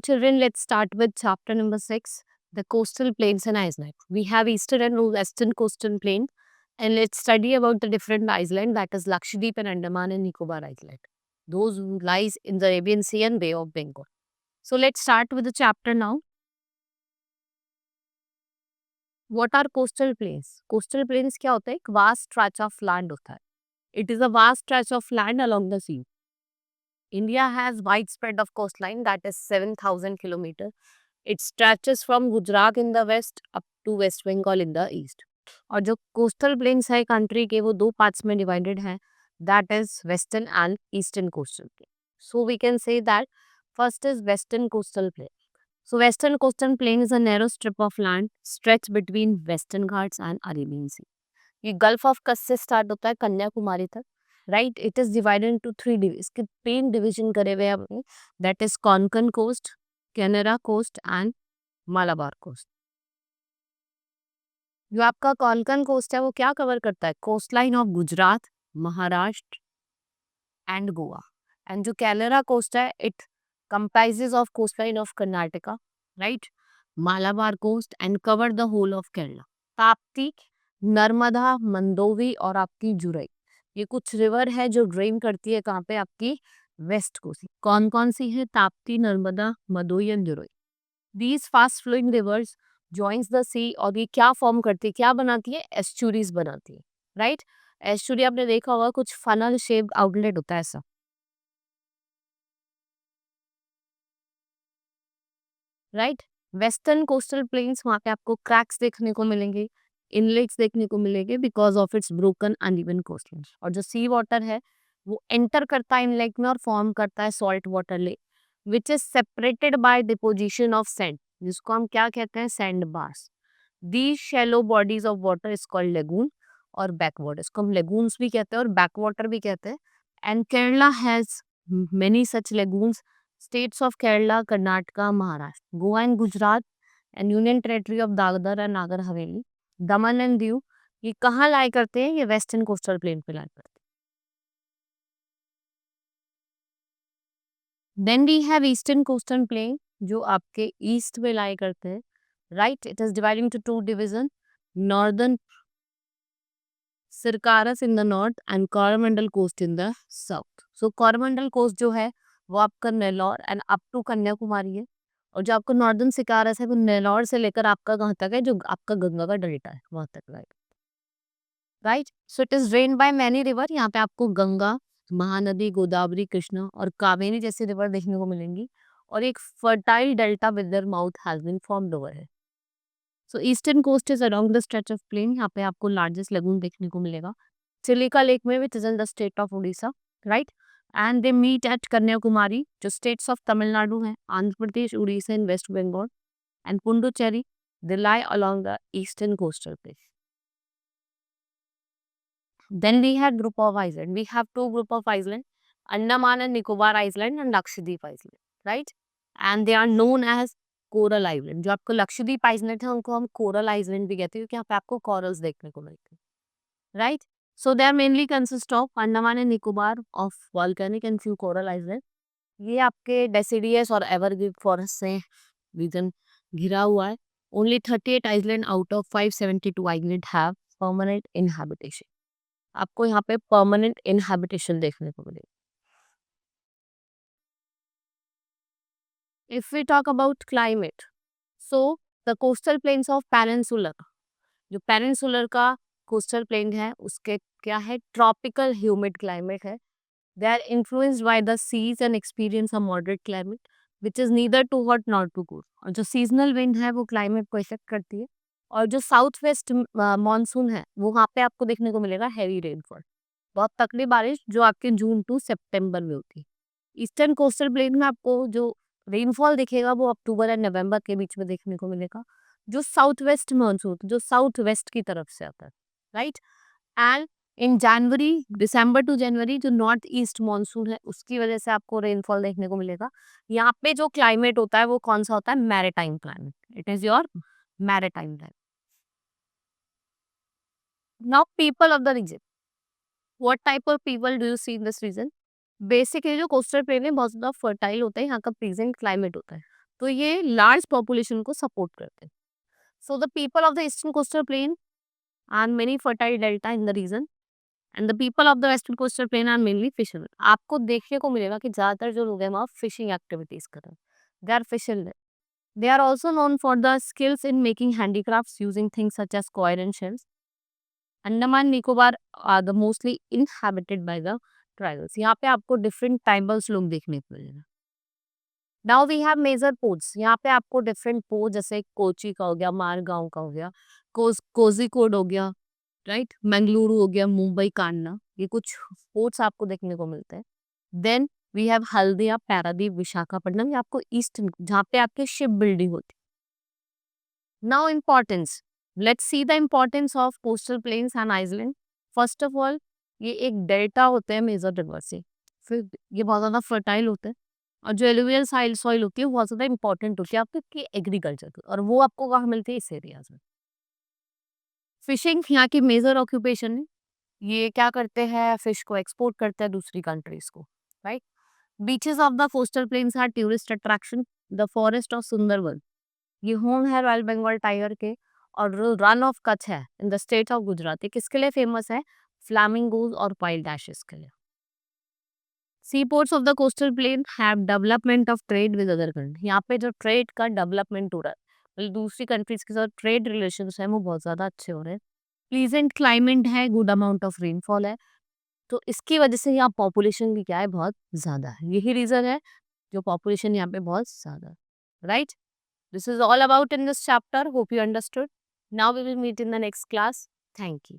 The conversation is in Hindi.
children, let's start with chapter number 6, the coastal plains and islands. We have eastern and western coastal plain, and let's study about the different island, that is Lakshadweep and Andaman and Nicobar Island. Those who lies in the Arabian Sea and Bay of Bengal. So let's start with the chapter now. What are coastal plains? Coastal plains क्या होता है? एक vast stretch of land होता है. It is a vast stretch of land along the sea. India has widespread of coastline, that is 7,000 kilometers. It stretches from Gujarat in the west up to West Bengal in the east. और जो कोस्टल प्लेन्स है कंट्री के वो दो पार्ट्स में डिवाइडेड है, that is western and eastern coastal plain. So we can say that first is western coastal plain. So Western Coastal Plain is a narrow strip of land stretched between Western Ghats and Arabian Sea. ये गल्फ ऑफ कच्छ से स्टार्ट होता है कन्याकुमारी तक, right. It is divided into 3 division. इसके 3 डिवीजन करे हुए हैं, that is Konkan coast, Canara coast and Malabar coast. जो आपका कोंकण कोस्ट है वो क्या कवर करता है? Coastline of Gujarat, Maharashtra and Goa. And जो कैनरा कोस्ट है it comprises of coastline of Karnataka, right? Malabar coast and cover the whole of Kerala. Tapti, Narmada, Mandovi और आपकी जुरई, ये कुछ रिवर है जो ड्रेन करती है कहाँ पे? आपकी वेस्ट कोस्ट. कौन कौन सी है? Tapti, Narmada, Mandovi and Zuari. These fast flowing rivers joins the sea और ये क्या फॉर्म करती है, क्या बनाती है? एस्चुरीज बनाती है, राइट. एस्चुरी आपने देखा होगा, कुछ फनल शेप्ड आउटलेट होता है ऐसा, राइट. वेस्टर्न कोस्टल प्लेन्स, वहाँ पे आपको क्रैक्स देखने को मिलेंगे, इनलेट्स देखने को मिलेंगे because of its broken uneven coastline. और जो सी वाटर है वो एंटर करता है इनलेट में और फॉर्म करता है salt water lake which is separated by deposition of sand, जिसको हम क्या कहते हैं? Sand bars. These shallow bodies of water is called lagoon और बैकवाटर. इसको हम लेगून्स भी कहते हैं और बैकवाटर भी कहते हैं. And Kerala has many such lagoons. States of Kerala, Karnataka, Maharashtra, Goa and Gujarat and Union Territory of Dadra and Nagar Haveli, Daman and Diu, ये कहाँ लाई करते हैं? ये वेस्टर्न कोस्टल प्लेन पे लाई करते हैं. Then we have eastern coastal plain जो आपके ईस्ट में लाई करते हैं, right. It is dividing to 2 division, northern Circars in the north and Coromandel coast in the south. So Coromandel coast जो है वो आपका Nellore and up to Kanyakumari है. और जो आपका नॉर्दर्न सिकारस है वो नेल्लौर से लेकर आपका कहाँ तक है? जो आपका गंगा का डेल्टा है वहां तक, right. So it is drain by many river. यहाँ पे आपको गंगा, महानदी, गोदावरी, कृष्णा और कावेरी जैसे रिवर देखने को मिलेंगी. और एक fertile delta with their mouth has been formed over है. So eastern coast is along the stretch of plain. यहाँ पे आपको लार्जेस्ट लगून देखने को मिलेगा चिलिका लेक में, which is in the state of Orissa, right. And they meet at Kanyakumari, जो स्टेट्स ऑफ तमिलनाडु है, Andhra Pradesh, Orissa and West Bengal and Puducherry. They lie along the eastern coastal plain. Then we had group of island. We have 2 group of island, Andaman and Nicobar Island and Lakshadweep Island, right? And they are known as coral island. जो आपको लक्षद्वीप आइलैंड है उनको हम कोरल आइलैंड भी कहते हैं क्योंकि यहाँ पे आपको कोरल्स देखने को मिलते हैं, right. So they are mainly consist of Andaman and Nicobar of volcanic and few coral island. ये आपके डेसिडियस और एवरग्रीन फॉरेस्ट से रीजन घिरा हुआ है. Only 38 island out of 572 island have permanent inhabitation. आपको यहाँ पे परमानेंट इनहैबिटेशन देखने को मिलेगा. If we talk about climate, so the coastal plains of peninsular, जो पेनिनसुलर का कोस्टल प्लेन है उसके क्या है? ट्रॉपिकल ह्यूमिड क्लाइमेट है. They are influenced by the seas and experience a moderate climate which is neither too hot not too cold. और जो सीजनल विंड है वो क्लाइमेट को इफेक्ट करती है. और जो साउथ वेस्ट मानसून है वो वहाँ पे आपको देखने को मिलेगा हैवी रेनफॉल, बहुत तकड़ी बारिश जो आपके जून टू सितंबर में होती है. ईस्टर्न कोस्टल प्लेन में आपको जो रेनफॉल दिखेगा वो अक्टूबर एंड नवंबर के बीच में देखने को मिलेगा, जो साउथ वेस्ट मानसून, जो साउथ वेस्ट की तरफ से आता है, right. And in January, December to January जो नॉर्थ ईस्ट मानसून है उसकी वजह से आपको रेनफॉल देखने को मिलेगा. यहाँ पे जो क्लाइमेट होता है वो कौन सा होता है? Maritime climate. It is your maritime climate. Now people of the region, what type of people do you see in this region? Basically जो कोस्टल प्लेन है बहुत ज्यादा फर्टाइल होता है, यहाँ का प्रेजेंट क्लाइमेट होता है. तो ये लार्ज पॉपुलेशन को सपोर्ट करते हैं. So the people of the eastern coastal plain are many fertile delta in the region and the people of the western coastal plain are mainly fisherman. आपको देखने को मिलेगा कि ज्यादातर जो लोग हैं वहाँ फिशिंग एक्टिविटीज कर रहे हैं. They are fisherman. They are also known for the skills in making handicrafts using things such as coir and shells. Andaman Nicobar are the mostly inhabited by the tribals. यहाँ पे आपको different tribals लोग देखने को मिलेगा. Now we have major ports. यहाँ पे आपको different ports जैसे कोची का हो गया, मारगांव का हो गया, कोझिकोड हो गया, राइट, मंगलुरु हो गया, मुंबई, कान्ना, ये कुछ पोर्ट्स आपको देखने को मिलते हैं. Then we have Haldia, Paradip, Visakhapatnam, ये आपको ईस्ट जहाँ पे आपके शिप बिल्डिंग होती है. Now importance, let's see the importance of coastal plains and island. First of all, ये एक डेल्टा होते हैं मेजर रिवर से. फिर ये बहुत ज़्यादा फर्टाइल होते हैं और जो एलुवियल सॉइल होती है वो बहुत ज़्यादा इंपॉर्टेंट होती है आपके एग्रीकल्चर की, और वो आपको कहाँ मिलती है, इस एरियाज में. फिशिंग यहाँ की मेजर ऑक्यूपेशन है. ये क्या करते हैं, फिश को एक्सपोर्ट करते हैं दूसरी कंट्रीज को, right. Beaches of the coastal plains are tourist attraction. The forest of Sundarban, ये होम है रॉयल बंगाल टाइगर के. और रन ऑफ कच्छ है इन द स्टेट ऑफ गुजरात, ये किसके लिए फेमस है, फ्लामिंगोज और वाइल्ड डैशेस के लिए. Sea ports of the coastal plain have development of trade with other country. यहाँ पे जो ट्रेड का डेवलपमेंट हो रहा है, मतलब दूसरी कंट्रीज के साथ ट्रेड रिलेशन है वो बहुत ज्यादा अच्छे हो रहे हैं. प्लीजेंट क्लाइमेट है, गुड अमाउंट ऑफ रेनफॉल है, तो इसकी वजह से यहाँ पॉपुलेशन भी क्या है, बहुत ज्यादा है. यही रीजन है जो पॉपुलेशन यहाँ पे बहुत ज्यादा है, right. This is all about in this chapter. Hope you understood. Now we will meet in the next class. Thank you.